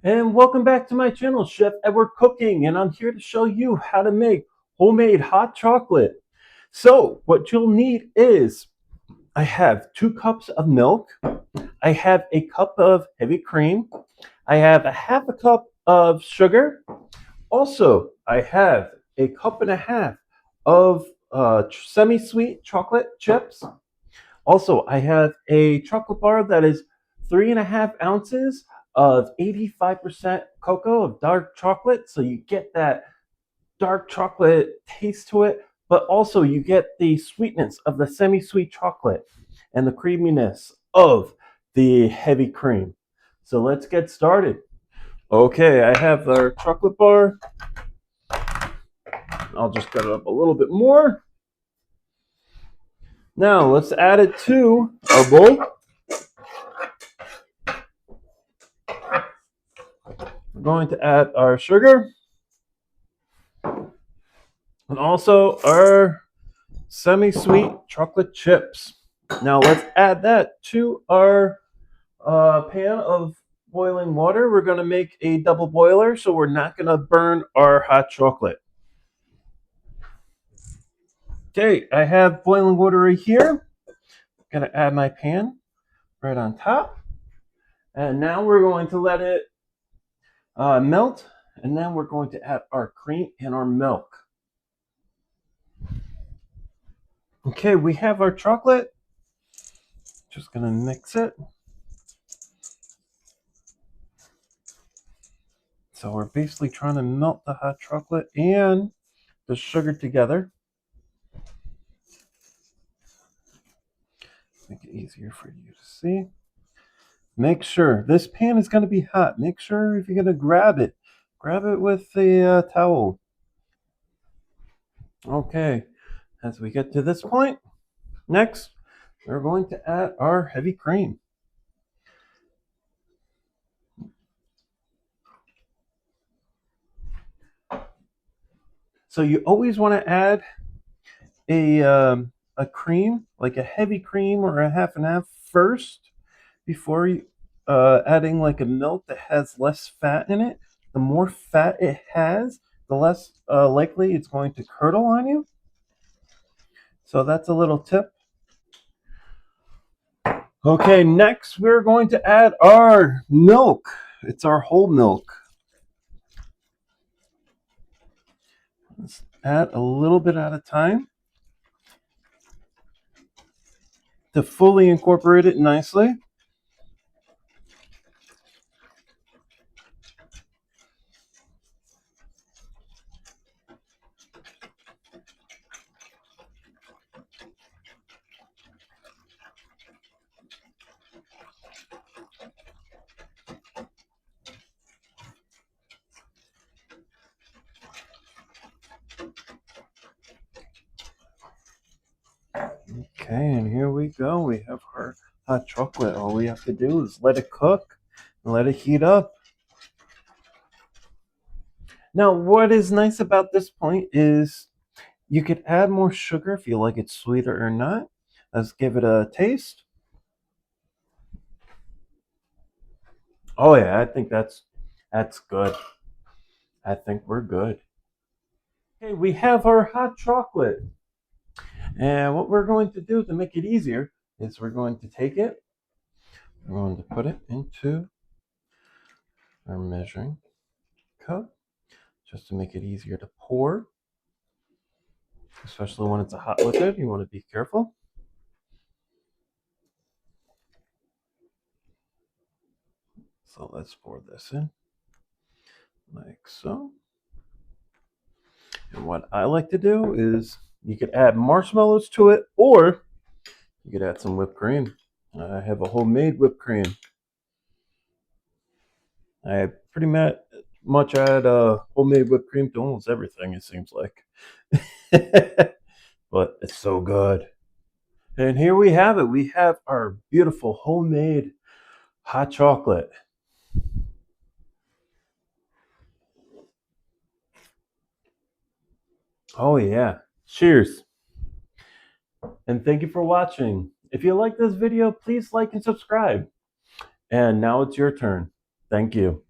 And welcome back to my channel, Chef Edward Cooking, and I'm here to show you how to make homemade hot chocolate. So what you'll need is, I have 2 cups of milk, I have a cup of heavy cream, I have a half a cup of sugar. Also, I have a cup and a half of semi-sweet chocolate chips. Also, I have a chocolate bar that is 3.5 ounces of 85% cocoa of dark chocolate. So you get that dark chocolate taste to it, but also you get the sweetness of the semi sweet chocolate and the creaminess of the heavy cream. So let's get started. Okay, I have our chocolate bar. I'll just cut it up a little bit more. Now let's add it to our bowl. We're going to add our sugar and also our semi-sweet chocolate chips. Now let's add that to our pan of boiling water. We're going to make a double boiler, so we're not going to burn our hot chocolate. Okay, I have boiling water right here. I'm going to add my pan right on top. And now we're going to let it melt. And then we're going to add our cream and our milk. Okay, we have our chocolate. Just going to mix it. So we're basically trying to melt the hot chocolate and the sugar together. Make it easier for you to see. Make sure this pan is going to be hot. Make sure if you're going to grab it with the towel. Okay, as we get to this point, next we're going to add our heavy cream. So you always want to add a cream, like a heavy cream or a half and half first, before you adding like a milk that has less fat in it. The more fat it has, the less likely it's going to curdle on you. So that's a little tip. Okay, next we're going to add our milk. It's our whole milk. Let's add a little bit at a time to fully incorporate it nicely. Okay, and here we go. We have our hot chocolate. All we have to do is let it cook and let it heat up. Now, what is nice about this point is you could add more sugar if you like it sweeter or not. Let's give it a taste. Oh yeah, I think that's good. I think we're good. Okay, we have our hot chocolate. And what we're going to do to make it easier is we're going to take it, we're going to put it into our measuring cup just to make it easier to pour, especially when it's a hot liquid. You want to be careful. So let's pour this in like so. And what I like to do is you could add marshmallows to it, or you could add some whipped cream. I have a homemade whipped cream. I pretty much add homemade whipped cream to almost everything, it seems like. But it's so good. And here we have it. We have our beautiful homemade hot chocolate. Oh yeah. Cheers. And thank you for watching. If you like this video, please like and subscribe. And now it's your turn. Thank you.